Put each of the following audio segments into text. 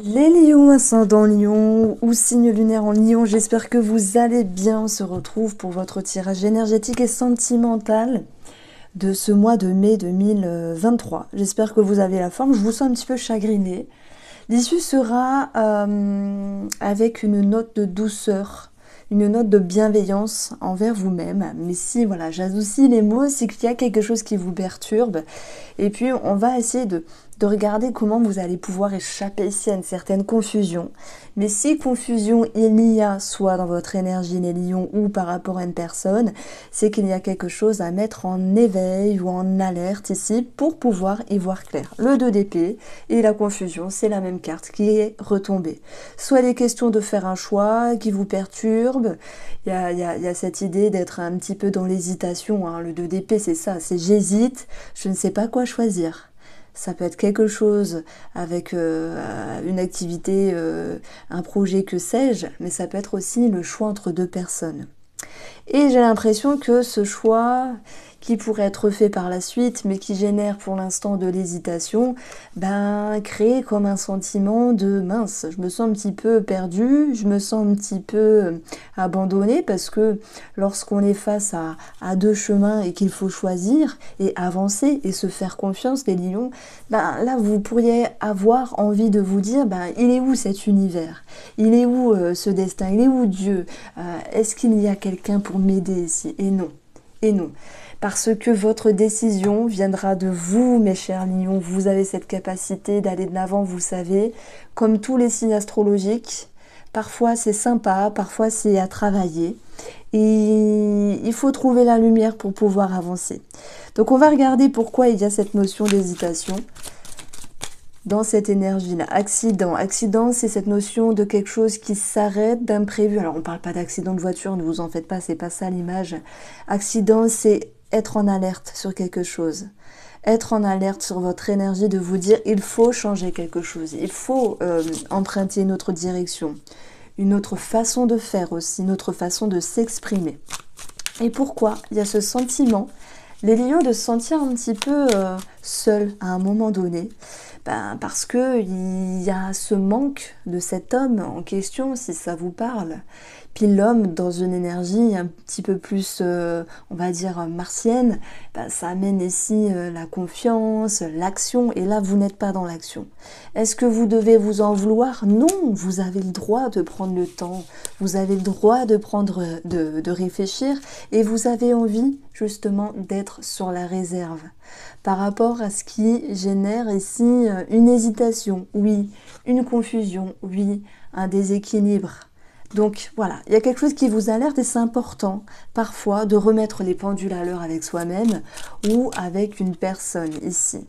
Les lions, ascendant lion ou signe lunaire en lion, j'espère que vous allez bien. On se retrouve pour votre tirage énergétique et sentimental de ce mois de mai 2023. J'espère que vous avez la forme, je vous sens un petit peu chagriné. L'issue sera avec une note de douceur, une note de bienveillance envers vous-même. Mais si, voilà, j'adoucis les mots, c'est qu'il y a quelque chose qui vous perturbe. Et puis, on va essayer de regarder comment vous allez pouvoir échapper ici à une certaine confusion. Mais si confusion il y a, soit dans votre énergie les lions ou par rapport à une personne, c'est qu'il y a quelque chose à mettre en éveil ou en alerte ici pour pouvoir y voir clair. Le 2 d'épée et la confusion, c'est la même carte qui est retombée. Soit des questions de faire un choix qui vous perturbe, il y a cette idée d'être un petit peu dans l'hésitation, hein. Le 2 d'épée, c'est ça, c'est j'hésite, je ne sais pas quoi choisir. Ça peut être quelque chose avec une activité, un projet, que sais-je, mais ça peut être aussi le choix entre deux personnes. Et j'ai l'impression que ce choix, qui pourrait être fait par la suite, mais qui génère pour l'instant de l'hésitation, crée comme un sentiment de mince. Je me sens un petit peu perdue, je me sens un petit peu abandonnée, parce que lorsqu'on est face à deux chemins et qu'il faut choisir et avancer et se faire confiance, les lions, là vous pourriez avoir envie de vous dire, il est où cet univers? Il est où ce destin? Il est où Dieu? Est-ce qu'il y a quelqu'un pour m'aider ici? Et non. Et non. Parce que votre décision viendra de vous, mes chers lions. Vous avez cette capacité d'aller de l'avant, vous savez. Comme tous les signes astrologiques, parfois c'est sympa, parfois c'est à travailler. Et il faut trouver la lumière pour pouvoir avancer. Donc on va regarder pourquoi il y a cette notion d'hésitation dans cette énergie-là. Accident. Accident, c'est cette notion de quelque chose qui s'arrête, d'imprévu. Alors, on ne parle pas d'accident de voiture, ne vous en faites pas, c'est pas ça l'image. Accident, c'est être en alerte sur quelque chose. Être en alerte sur votre énergie, de vous dire, il faut changer quelque chose. Il faut emprunter une autre direction. Une autre façon de faire aussi, une autre façon de s'exprimer. Et pourquoi il y a ce sentiment, les lions, de se sentir un petit peu seul à un moment donné? Parce qu'il y a ce manque de cet homme en question, si ça vous parle. Puis l'homme, dans une énergie un petit peu plus, on va dire, martienne, ça amène ici la confiance, l'action, et là, vous n'êtes pas dans l'action. Est-ce que vous devez vous en vouloir? Non, vous avez le droit de prendre le temps, vous avez le droit de de réfléchir, et vous avez envie, justement, d'être sur la réserve. Par rapport à ce qui génère ici une hésitation, oui, une confusion, oui, un déséquilibre. Donc voilà, il y a quelque chose qui vous alerte et c'est important parfois de remettre les pendules à l'heure avec soi-même ou avec une personne ici.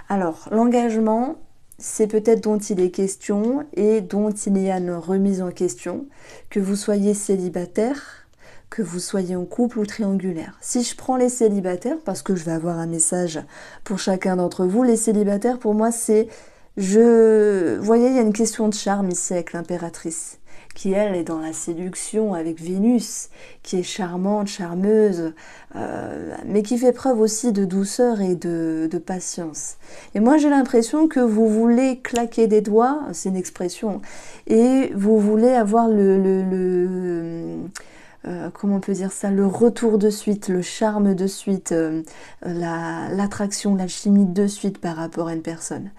Alors, l'engagement, c'est peut-être dont il est question et dont il y a une remise en question, que vous soyez célibataire, que vous soyez en couple ou triangulaire. Si je prends les célibataires, parce que je vais avoir un message pour chacun d'entre vous, les célibataires, pour moi, c'est... Vous voyez, il y a une question de charme ici avec l'impératrice, qui, elle, est dans la séduction avec Vénus, qui est charmante, charmeuse, mais qui fait preuve aussi de douceur et de patience. Et moi, j'ai l'impression que vous voulez claquer des doigts, c'est une expression, et vous voulez avoir comment on peut dire ça, le retour de suite, le charme de suite, l'attraction, l'alchimie de suite par rapport à une personne.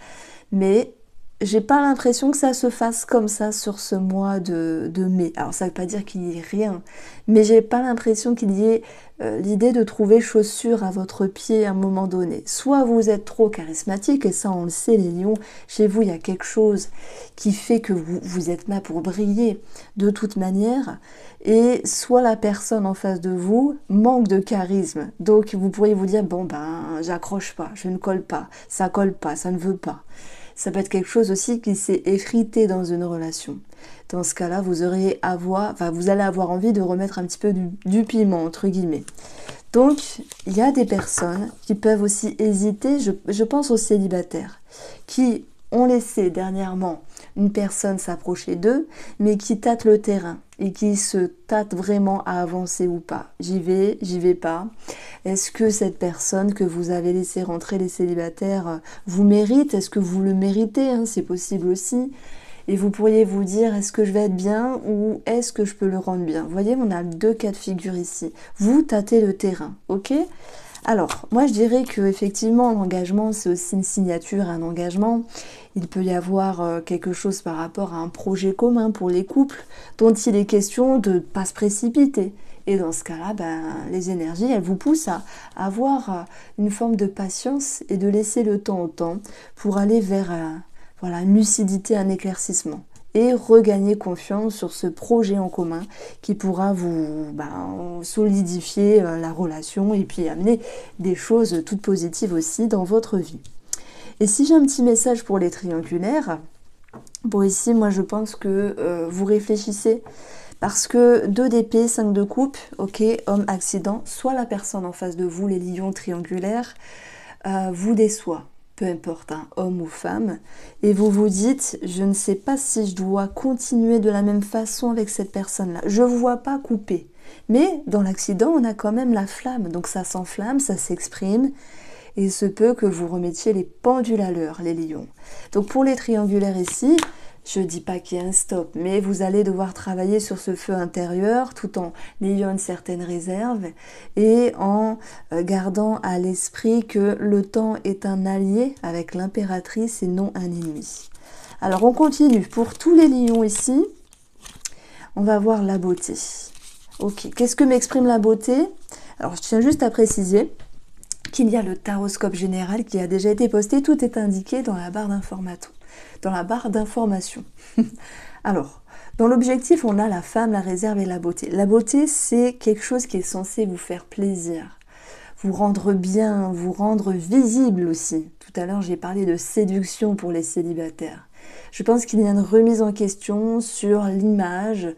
Mais j'ai pas l'impression que ça se fasse comme ça sur ce mois de mai. Alors ça veut pas dire qu'il n'y ait rien, mais j'ai pas l'impression qu'il y ait l'idée de trouver chaussure à votre pied à un moment donné. Soit vous êtes trop charismatique, et ça on le sait les lions, chez vous il y a quelque chose qui fait que vous êtes là pour briller de toute manière, et soit la personne en face de vous manque de charisme. Donc vous pourriez vous dire, bon j'accroche pas, je ne colle pas, ça ne veut pas. Ça peut être quelque chose aussi qui s'est effrité dans une relation. Dans ce cas-là, vous allez avoir envie de remettre un petit peu du piment, entre guillemets. Donc, il y a des personnes qui peuvent aussi hésiter, je pense aux célibataires, qui ont laissé dernièrement une personne s'approcher d'eux, mais qui tâtent le terrain et qui se tâtent vraiment à avancer ou pas. J'y vais pas. Est-ce que cette personne que vous avez laissé rentrer, les célibataires, vous mérite? Est-ce que vous le méritez, hein? C'est possible aussi. Et vous pourriez vous dire, est-ce que je vais être bien ou est-ce que je peux le rendre bien? Vous voyez, on a deux cas de figure ici. Vous tâtez le terrain, ok? Alors, moi je dirais que effectivement l'engagement c'est aussi une signature, un engagement. Il peut y avoir quelque chose par rapport à un projet commun pour les couples dont il est question de ne pas se précipiter. Et dans ce cas-là, ben, les énergies, elles vous poussent à avoir une forme de patience et de laisser le temps au temps pour aller vers voilà, une lucidité, un éclaircissement. Et regagner confiance sur ce projet en commun qui pourra vous solidifier la relation et puis amener des choses toutes positives aussi dans votre vie. Et si j'ai un petit message pour les triangulaires, bon ici moi je pense que vous réfléchissez parce que 2 d'épée, 5 de coupe, ok, homme accident, soit la personne en face de vous, les lions triangulaires, vous déçoit. Peu importe, hein, homme ou femme, et vous vous dites, je ne sais pas si je dois continuer de la même façon avec cette personne-là. Je ne vous vois pas couper. Mais dans l'accident, on a quand même la flamme, donc ça s'enflamme, ça s'exprime, et il se peut que vous remettiez les pendules à l'heure, les lions. Donc pour les triangulaires ici, je ne dis pas qu'il y a un stop, mais vous allez devoir travailler sur ce feu intérieur tout en ayant une certaine réserve et en gardant à l'esprit que le temps est un allié avec l'impératrice et non un ennemi. Alors on continue. Pour tous les lions ici, on va voir la beauté. Ok, qu'est-ce que m'exprime la beauté? Alors je tiens juste à préciser qu'il y a le taroscope général qui a déjà été posté. Tout est indiqué dans la barre d'information. Alors, dans l'objectif, on a la femme, la réserve et la beauté. La beauté, c'est quelque chose qui est censé vous faire plaisir, vous rendre bien, vous rendre visible aussi. Tout à l'heure, j'ai parlé de séduction pour les célibataires. Je pense qu'il y a une remise en question sur l'image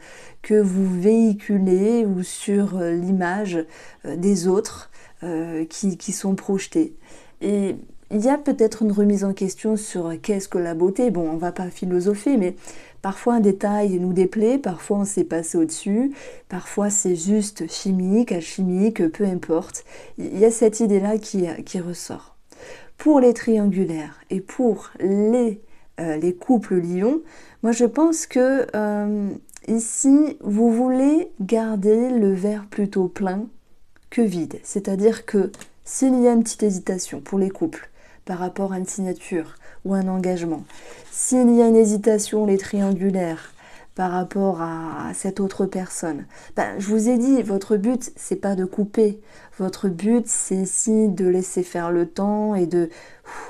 que vous véhiculez ou sur l'image des autres qui sont projetés. Et il y a peut-être une remise en question sur qu'est-ce que la beauté. Bon, on ne va pas philosopher, mais parfois un détail nous déplaît, parfois on s'est passé au-dessus, parfois c'est juste chimique, alchimique, peu importe. Il y a cette idée-là qui ressort. Pour les triangulaires et pour les couples lions, moi je pense que ici, vous voulez garder le verre plutôt plein que vide. C'est-à-dire que s'il y a une petite hésitation pour les couples par rapport à une signature ou un engagement, s'il y a une hésitation, les triangulaires, par rapport à cette autre personne, je vous ai dit, votre but, c'est pas de couper. Votre but, c'est ici de laisser faire le temps et de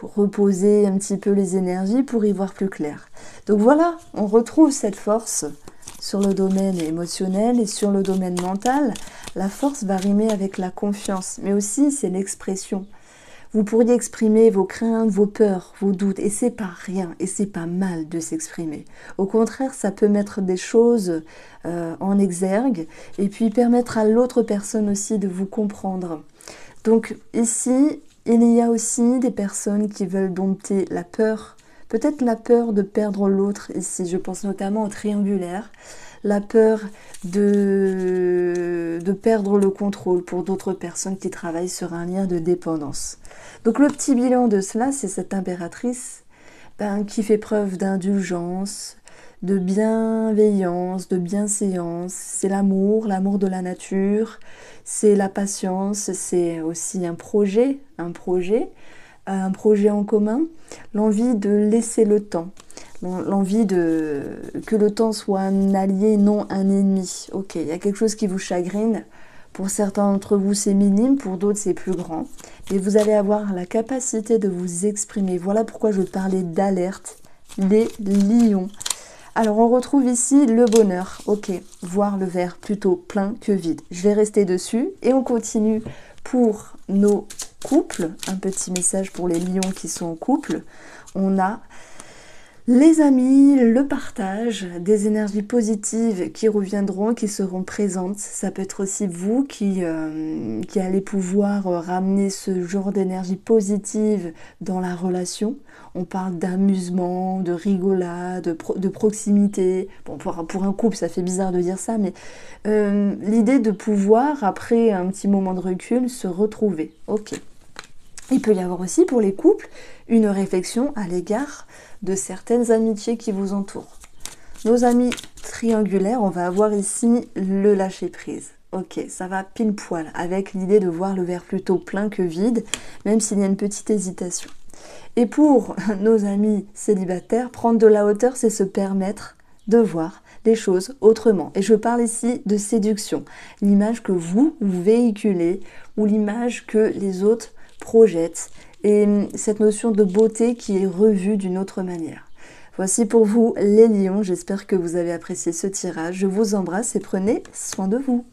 reposer un petit peu les énergies pour y voir plus clair. Donc voilà, on retrouve cette force sur le domaine émotionnel et sur le domaine mental. La force va rimer avec la confiance, mais aussi c'est l'expression. Vous pourriez exprimer vos craintes, vos peurs, vos doutes, et c'est pas rien, et c'est pas mal de s'exprimer. Au contraire, ça peut mettre des choses en exergue, et puis permettre à l'autre personne aussi de vous comprendre. Donc ici, il y a aussi des personnes qui veulent dompter la peur, peut-être la peur de perdre l'autre ici, je pense notamment au triangulaire, la peur de perdre le contrôle pour d'autres personnes qui travaillent sur un lien de dépendance. Donc le petit bilan de cela, c'est cette impératrice qui fait preuve d'indulgence, de bienveillance, de bienséance. C'est l'amour de la nature, c'est la patience, c'est aussi un projet en commun, l'envie de laisser le temps, l'envie que le temps soit un allié, non un ennemi. Ok, il y a quelque chose qui vous chagrine. Pour certains d'entre vous, c'est minime, pour d'autres, c'est plus grand. Et vous allez avoir la capacité de vous exprimer. Voilà pourquoi je parlais d'alerte, les lions. Alors, on retrouve ici le bonheur. Ok, voir le verre plutôt plein que vide. Je vais rester dessus et on continue pour nos couples. Un petit message pour les lions qui sont en couple. On a Les amis, le partage, des énergies positives qui reviendront, qui seront présentes. Ça peut être aussi vous qui allez pouvoir ramener ce genre d'énergie positive dans la relation. On parle d'amusement, de rigolade, de proximité. Bon, pour un couple, ça fait bizarre de dire ça, mais l'idée de pouvoir, après un petit moment de recul, se retrouver. Ok. Il peut y avoir aussi pour les couples une réflexion à l'égard de certaines amitiés qui vous entourent. Nos amis triangulaires, on va avoir ici le lâcher-prise. Ok, ça va pile poil avec l'idée de voir le verre plutôt plein que vide, même s'il y a une petite hésitation. Et pour nos amis célibataires, prendre de la hauteur, c'est se permettre de voir les choses autrement. Et je parle ici de séduction, l'image que vous véhiculez ou l'image que les autres projettent et cette notion de beauté qui est revue d'une autre manière. Voici pour vous les lions, j'espère que vous avez apprécié ce tirage. Je vous embrasse et prenez soin de vous.